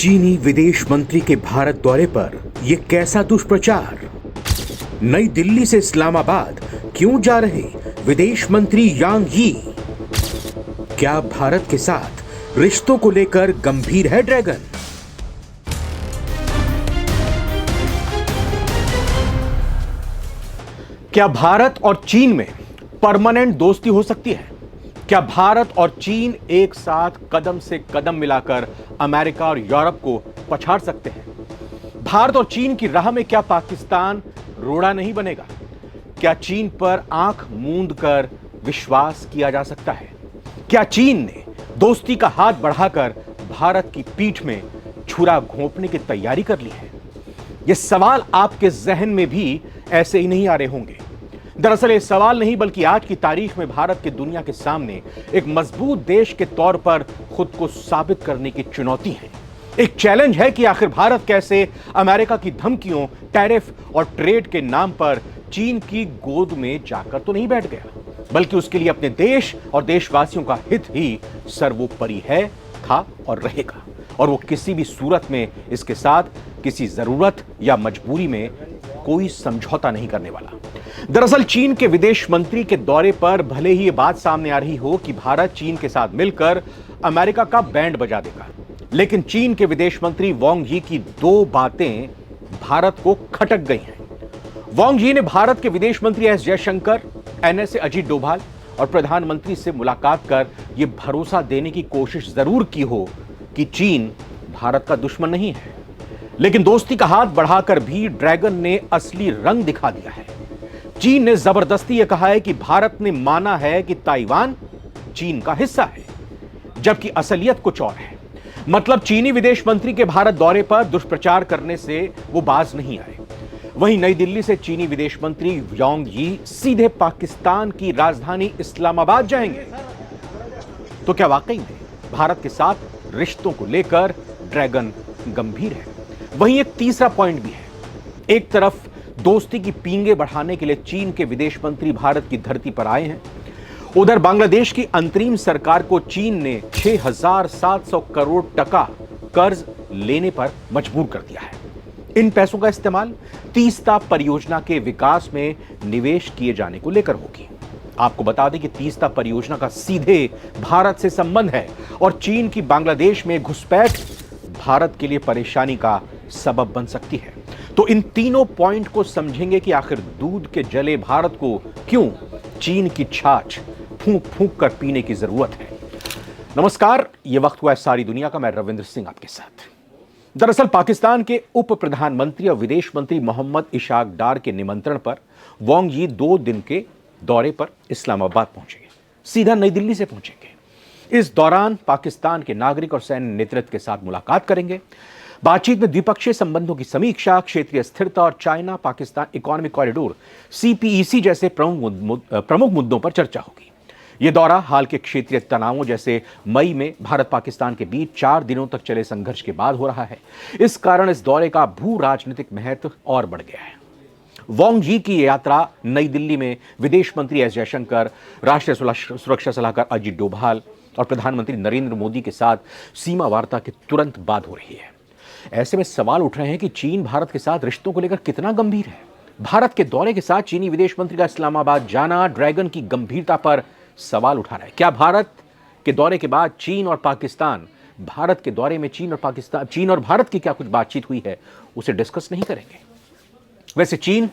चीनी विदेश मंत्री के भारत दौरे पर यह कैसा दुष्प्रचार। नई दिल्ली से इस्लामाबाद क्यों जा रहे विदेश मंत्री यांग यी। क्या भारत के साथ रिश्तों को लेकर गंभीर है ड्रैगन। क्या भारत और चीन में परमानेंट दोस्ती हो सकती है। क्या भारत और चीन एक साथ कदम से कदम मिलाकर अमेरिका और यूरोप को पछाड़ सकते हैं। भारत और चीन की राह में क्या पाकिस्तान रोड़ा नहीं बनेगा। क्या चीन पर आंख मूंद कर विश्वास किया जा सकता है। क्या चीन ने दोस्ती का हाथ बढ़ाकर भारत की पीठ में छुरा घोंपने की तैयारी कर ली है। यह सवाल आपके जहन में भी ऐसे ही नहीं आ रहे होंगे। दरअसल ये सवाल नहीं बल्कि आज की तारीख में भारत के दुनिया के सामने एक मजबूत देश के तौर पर खुद को साबित करने की चुनौती है। एक चैलेंज है कि आखिर भारत कैसे अमेरिका की धमकियों, टैरिफ और ट्रेड के नाम पर चीन की गोद में जाकर तो नहीं बैठ गया, बल्कि उसके लिए अपने देश और देशवासियों का हित ही सर्वोपरि है, था और रहेगा। और वो किसी भी सूरत में इसके साथ किसी जरूरत या मजबूरी में कोई समझौता नहीं करने वाला। दरअसल चीन के विदेश मंत्री के दौरे पर भले ही यह बात सामने आ रही हो कि भारत चीन के साथ मिलकर अमेरिका का बैंड बजा देगा, लेकिन चीन के विदेश मंत्री वांग यी की दो बातें भारत को खटक गई हैं। वांग यी ने भारत के विदेश मंत्री एस जयशंकर, एनएसए अजीत डोभाल और प्रधानमंत्री से मुलाकात कर यह भरोसा देने की कोशिश जरूर की हो कि चीन भारत का दुश्मन नहीं है, लेकिन दोस्ती का हाथ बढ़ाकर भी ड्रैगन ने असली रंग दिखा दिया है। चीन ने जबरदस्ती यह कहा है कि भारत ने माना है कि ताइवान चीन का हिस्सा है, जबकि असलियत कुछ और है। मतलब चीनी विदेश मंत्री के भारत दौरे पर दुष्प्रचार करने से वो बाज नहीं आए। वहीं नई दिल्ली से चीनी विदेश मंत्री यांग यी सीधे पाकिस्तान की राजधानी इस्लामाबाद जाएंगे। तो क्या वाकई में भारत के साथ रिश्तों को लेकर ड्रैगन गंभीर है। वहीं एक तीसरा पॉइंट भी है। एक तरफ दोस्ती की पींगे बढ़ाने के लिए चीन के विदेश मंत्री भारत की धरती पर आए हैं, उधर बांग्लादेश की अंतरिम सरकार को चीन ने 6,700 करोड़ टका कर्ज लेने पर मजबूर कर दिया है। इन पैसों का इस्तेमाल तीस्ता परियोजना के विकास में निवेश किए जाने को लेकर होगी। आपको बता दें कि तीस्ता परियोजना का सीधे भारत से संबंध है और चीन की बांग्लादेश में घुसपैठ भारत के लिए परेशानी का सबब बन सकती है। तो इन तीनों पॉइंट को समझेंगे कि आखिर दूध के जले भारत को क्यों चीन की छाछ फूंक फूंक कर पीने की जरूरत है। नमस्कार, यह वक्त हुआ है सारी दुनिया का। मैं रविंद्र सिंह आपके साथ। दरअसल पाकिस्तान के उप प्रधानमंत्री और विदेश मंत्री मोहम्मद इशाक डार के निमंत्रण पर वांग यी 2 दिन के दौरे पर इस्लामाबाद पहुंचेंगे, सीधा नई दिल्ली से पहुंचेंगे। इस दौरान पाकिस्तान के नागरिक और सैन्य नेतृत्व के साथ मुलाकात करेंगे। बातचीत में द्विपक्षीय संबंधों की समीक्षा, क्षेत्रीय स्थिरता और China Pakistan economic corridor CPEC जैसे प्रमुख मुद्दों पर चर्चा होगी। यह दौरा हाल के क्षेत्रीय तनावों जैसे मई में भारत पाकिस्तान के बीच 4 दिनों तक चले संघर्ष के बाद हो रहा है। इस कारण इस दौरे का भू राजनीतिक महत्व और बढ़ गया है। वांग यी की यात्रा नई दिल्ली में विदेश मंत्री एस जयशंकर, राष्ट्रीय सुरक्षा सलाहकार अजीत डोभाल और प्रधानमंत्री नरेंद्र मोदी के साथ सीमा वार्ता के तुरंत बाद हो रही है। ऐसे में सवाल उठ रहे हैं कि चीन भारत के साथ रिश्तों को लेकर कितना गंभीर है। भारत के दौरे के साथ चीनी विदेश मंत्री का इस्लामाबाद जाना ड्रैगन की गंभीरता पर सवाल उठा रहा है। क्या भारत के दौरे के बाद चीन और पाकिस्तान, भारत के दौरे में चीन और भारत की क्या कुछ बातचीत हुई है, उसे डिस्कस नहीं करेंगे। वैसे चीन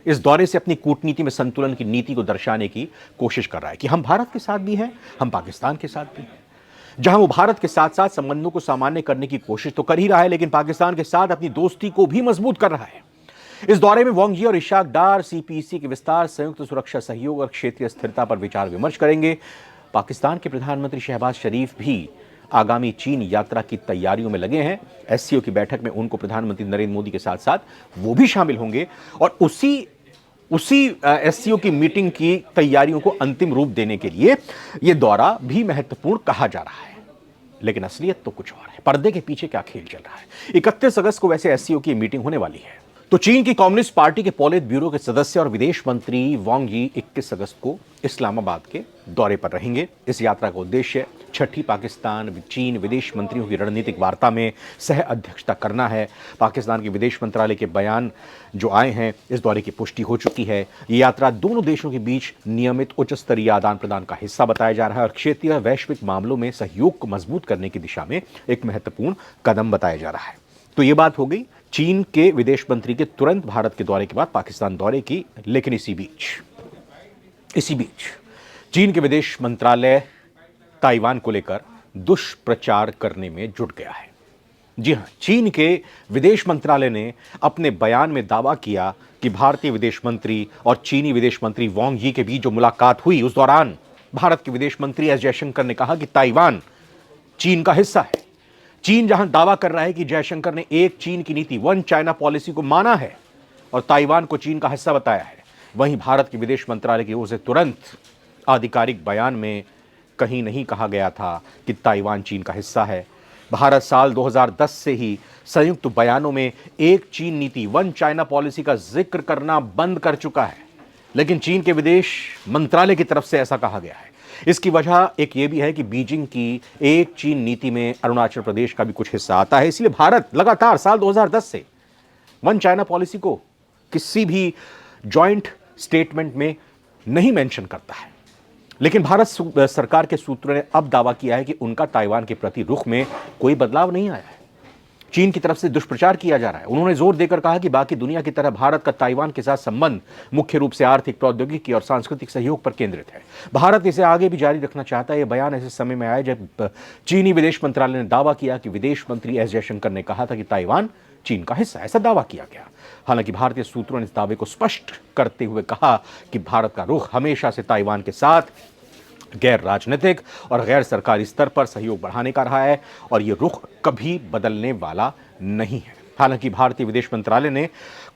इस दौरे से अपनी कूटनीति में संतुलन की नीति को दर्शाने की कोशिश कर रहा है कि हम भारत के साथ भी हैं, हम पाकिस्तान के साथ भी हैं। जहां वो भारत के साथ साथ संबंधों को सामान्य करने की कोशिश तो कर ही रहा है, लेकिन पाकिस्तान के साथ अपनी दोस्ती को भी मजबूत कर रहा है। इस दौरे में वांग यी और इशाक डार सीपीईसी के विस्तार, संयुक्त सुरक्षा सहयोग और क्षेत्रीय स्थिरता पर विचार विमर्श करेंगे। पाकिस्तान के प्रधानमंत्री शहबाज शरीफ भी आगामी चीन यात्रा की तैयारियों में लगे हैं। एससीओ की बैठक में उनको प्रधानमंत्री नरेंद्र मोदी के साथ साथ वो भी शामिल होंगे और उसी एससीओ की मीटिंग की तैयारियों को अंतिम रूप देने के लिए यह दौरा भी महत्वपूर्ण कहा जा रहा है। लेकिन असलियत तो कुछ और है। पर्दे के पीछे क्या खेल चल रहा है। 31 अगस्त को वैसे एससीओ की मीटिंग होने वाली है। तो चीन की कम्युनिस्ट पार्टी के पॉलिट ब्यूरो के सदस्य और विदेश मंत्री वांग यी 21 अगस्त को इस्लामाबाद के दौरे पर रहेंगे। इस यात्रा का उद्देश्य छठी पाकिस्तान चीन विदेश मंत्रियों की रणनीतिक वार्ता में सह अध्यक्षता करना है। पाकिस्तान के विदेश मंत्रालय के बयान जो आए हैं, इस दौरे की पुष्टि हो चुकी है। ये यात्रा दोनों देशों के बीच नियमित उच्च स्तरीय आदान प्रदान का हिस्सा बताया जा रहा है और क्षेत्रीय वैश्विक मामलों में सहयोग को मजबूत करने की दिशा में एक महत्वपूर्ण कदम बताया जा रहा है। तो ये बात हो गई चीन के विदेश मंत्री के तुरंत भारत के दौरे के बाद पाकिस्तान दौरे की। लेकिन इसी बीच चीन के विदेश मंत्रालय ताइवान को लेकर दुष्प्रचार करने में जुट गया है। जी हां, चीन के विदेश मंत्रालय ने अपने बयान में दावा किया कि भारतीय विदेश मंत्री और चीनी विदेश मंत्री वांग यी के बीच जो मुलाकात हुई, उस दौरान भारत के विदेश मंत्री एस जयशंकर ने कहा कि ताइवान चीन का हिस्सा है। चीन जहां दावा कर रहा है कि जयशंकर ने एक चीन की नीति, वन चाइना पॉलिसी को माना है और ताइवान को चीन का हिस्सा बताया है, वहीं भारत के विदेश मंत्रालय की ओर से तुरंत आधिकारिक बयान में कहीं नहीं कहा गया था कि ताइवान चीन का हिस्सा है। भारत साल 2010 से ही संयुक्त बयानों में एक चीन नीति, वन चाइना पॉलिसी का जिक्र करना बंद कर चुका है, लेकिन चीन के विदेश मंत्रालय की तरफ से ऐसा कहा गया है। इसकी वजह एक ये भी है कि बीजिंग की एक चीन नीति में अरुणाचल प्रदेश का भी कुछ हिस्सा आता है। इसलिए भारत लगातार साल 2010 से वन चाइना पॉलिसी को किसी भी जॉइंट स्टेटमेंट में नहीं मेंशन करता है। लेकिन भारत सरकार के सूत्रों ने अब दावा किया है कि उनका ताइवान के प्रति रुख में कोई बदलाव नहीं आया है। चीन की तरफ से दुष्प्रचार किया जा रहा है। उन्होंने जोर देकर कहा कि बाकी दुनिया की तरह भारत का ताइवान के साथ संबंध मुख्य रूप से आर्थिक, प्रौद्योगिकी और सांस्कृतिक सहयोग पर केंद्रित है। भारत इसे आगे भी जारी रखना चाहता है। यह बयान ऐसे समय में आया जब चीनी विदेश मंत्रालय ने दावा किया कि विदेश मंत्री एस जयशंकर ने कहा था कि ताइवान चीन का हिस्सा, ऐसा दावा किया गया। हालांकि भारतीय सूत्रों ने इस दावे को स्पष्ट करते हुए कहा कि भारत का रुख हमेशा से ताइवान के साथ गैर राजनीतिक और गैर सरकारी स्तर पर सहयोग बढ़ाने का रहा है और यह रुख कभी बदलने वाला नहीं है। हालांकि भारतीय विदेश मंत्रालय ने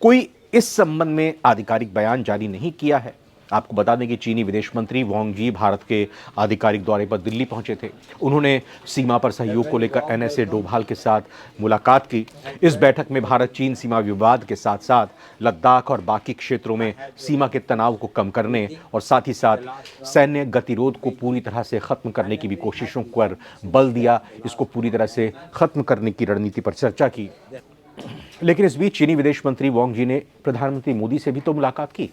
कोई इस संबंध में आधिकारिक बयान जारी नहीं किया है। आपको बता दें कि चीनी विदेश मंत्री वांग यी भारत के आधिकारिक दौरे पर दिल्ली पहुंचे थे। उन्होंने सीमा पर सहयोग को लेकर एनएसए डोभाल के साथ मुलाकात की। इस बैठक में भारत चीन सीमा विवाद के साथ साथ लद्दाख और बाकी क्षेत्रों में सीमा के तनाव को कम करने और साथ ही साथ सैन्य गतिरोध को पूरी तरह से खत्म करने की भी कोशिशों पर बल दिया। इसको पूरी तरह से खत्म करने की रणनीति पर चर्चा की। लेकिन इस बीच चीनी विदेश मंत्री वांग यी ने प्रधानमंत्री मोदी से भी तो मुलाकात की,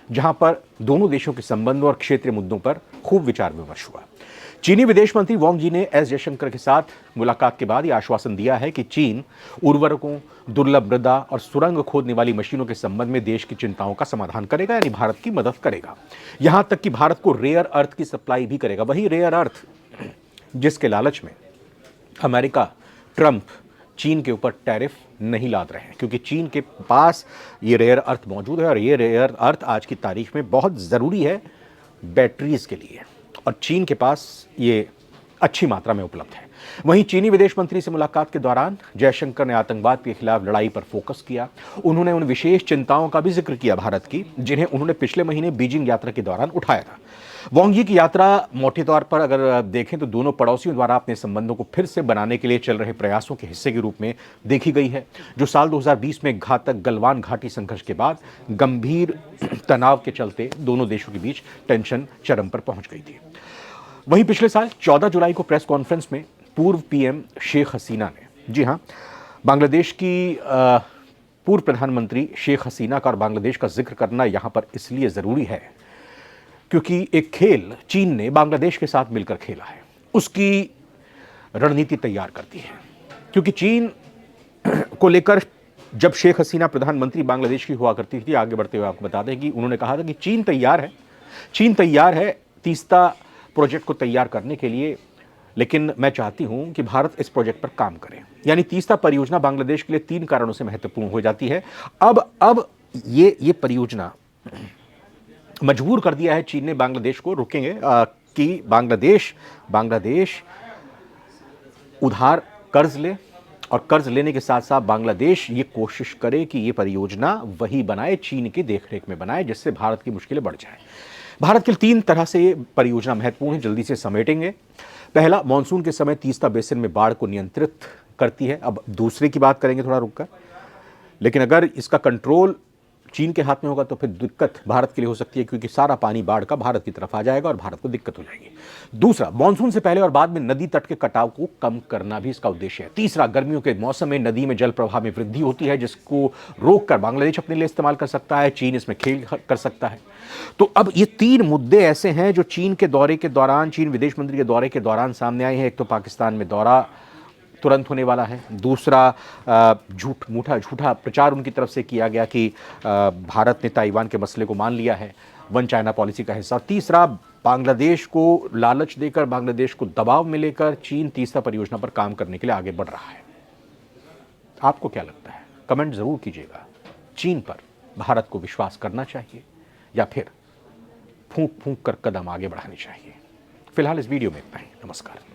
जहां पर दोनों देशों के संबंधों और क्षेत्रीय मुद्दों पर खूब विचार विमर्श हुआ। चीनी विदेश मंत्री वांग यी ने एस जयशंकर के साथ मुलाकात के बाद यह आश्वासन दिया है कि चीन उर्वरकों, दुर्लभ मृदा और सुरंग खोदने वाली मशीनों के संबंध में देश की चिंताओं का समाधान करेगा, यानी भारत की मदद करेगा। यहां तक कि भारत को रेयर अर्थ की सप्लाई भी करेगा, वही रेयर अर्थ जिसके लालच में अमेरिका, ट्रंप चीन के ऊपर टैरिफ नहीं लाद रहे हैं, क्योंकि चीन के पास ये रेयर अर्थ मौजूद है और ये रेयर अर्थ आज की तारीख में बहुत ज़रूरी है बैटरीज के लिए, और चीन के पास ये अच्छी मात्रा में उपलब्ध है। वहीं चीनी विदेश मंत्री से मुलाकात के दौरान जयशंकर ने आतंकवाद के खिलाफ लड़ाई पर फोकस किया। उन्होंने उन विशेष चिंताओं का भी जिक्र किया भारत की, जिन्हें उन्होंने पिछले महीने बीजिंग यात्रा के दौरान उठाया था। वांग यी की यात्रा मोटे तौर पर अगर देखें तो दोनों पड़ोसियों द्वारा अपने संबंधों को फिर से बनाने के लिए चल रहे प्रयासों के हिस्से के रूप में देखी गई है, जो साल 2020 में घातक गलवान घाटी संघर्ष के बाद गंभीर तनाव के चलते दोनों देशों के बीच टेंशन चरम पर पहुंच गई थी। वहीं पिछले साल 14 जुलाई को प्रेस कॉन्फ्रेंस में पूर्व पीएम शेख हसीना ने, जी हां, बांग्लादेश की पूर्व प्रधानमंत्री शेख हसीना का और बांग्लादेश का जिक्र करना यहां पर इसलिए ज़रूरी है क्योंकि एक खेल चीन ने बांग्लादेश के साथ मिलकर खेला है, उसकी रणनीति तैयार करती है। क्योंकि चीन को लेकर जब शेख हसीना प्रधानमंत्री बांग्लादेश की हुआ करती थी, आगे बढ़ते हुए आपको बता दें कि उन्होंने कहा था कि चीन तैयार है तीस्ता प्रोजेक्ट को तैयार करने के लिए, लेकिन मैं चाहती हूं कि भारत इस प्रोजेक्ट पर काम करे। यानी तीस्ता परियोजना बांग्लादेश के लिए 3 कारणों से महत्वपूर्ण हो जाती है। अब ये परियोजना मजबूर कर दिया है चीन ने बांग्लादेश को, रुकेंगे कि बांग्लादेश उधार कर्ज ले और कर्ज लेने के साथ साथ बांग्लादेश ये कोशिश करे कि ये परियोजना वही बनाए, चीन की देखरेख में बनाए, जिससे भारत की मुश्किलें बढ़ जाए। भारत के लिए 3 तरह से ये परियोजना महत्वपूर्ण है, जल्दी से समेटेंगे। पहला, मानसून के समय तीस्ता बेसिन में बाढ़ को नियंत्रित करती है। अब दूसरे की बात करेंगे थोड़ा रुककर, लेकिन अगर इसका कंट्रोल चीन के हाथ में होगा तो फिर दिक्कत भारत के लिए हो सकती है, क्योंकि सारा पानी बाढ़ का भारत की तरफ आ जाएगा और भारत को दिक्कत हो जाएगी। दूसरा, मानसून से पहले और बाद में नदी तट के कटाव को कम करना भी इसका उद्देश्य है। तीसरा, गर्मियों के मौसम में नदी में जल प्रवाह में वृद्धि होती है, जिसको रोककर बांग्लादेश अपने लिए इस्तेमाल कर सकता है, चीन इसमें खेल कर सकता है। तो अब ये 3 मुद्दे ऐसे हैं जो चीन के दौरे के दौरान, चीन विदेश मंत्री के दौरे के दौरान सामने आए हैं। एक तो पाकिस्तान में दौरा तुरंत होने वाला है। दूसरा, झूठा प्रचार उनकी तरफ से किया गया कि भारत ने ताइवान के मसले को मान लिया है, वन चाइना पॉलिसी का हिस्सा। तीसरा, बांग्लादेश को लालच देकर, बांग्लादेश को दबाव में लेकर चीन तीसरा परियोजना पर काम करने के लिए आगे बढ़ रहा है। आपको क्या लगता है? कमेंट जरूर कीजिएगा। चीन पर भारत को विश्वास करना चाहिए या फिर फूंक फूंक कर कदम आगे बढ़ाने चाहिए? फिलहाल इस वीडियो में इतना ही। नमस्कार।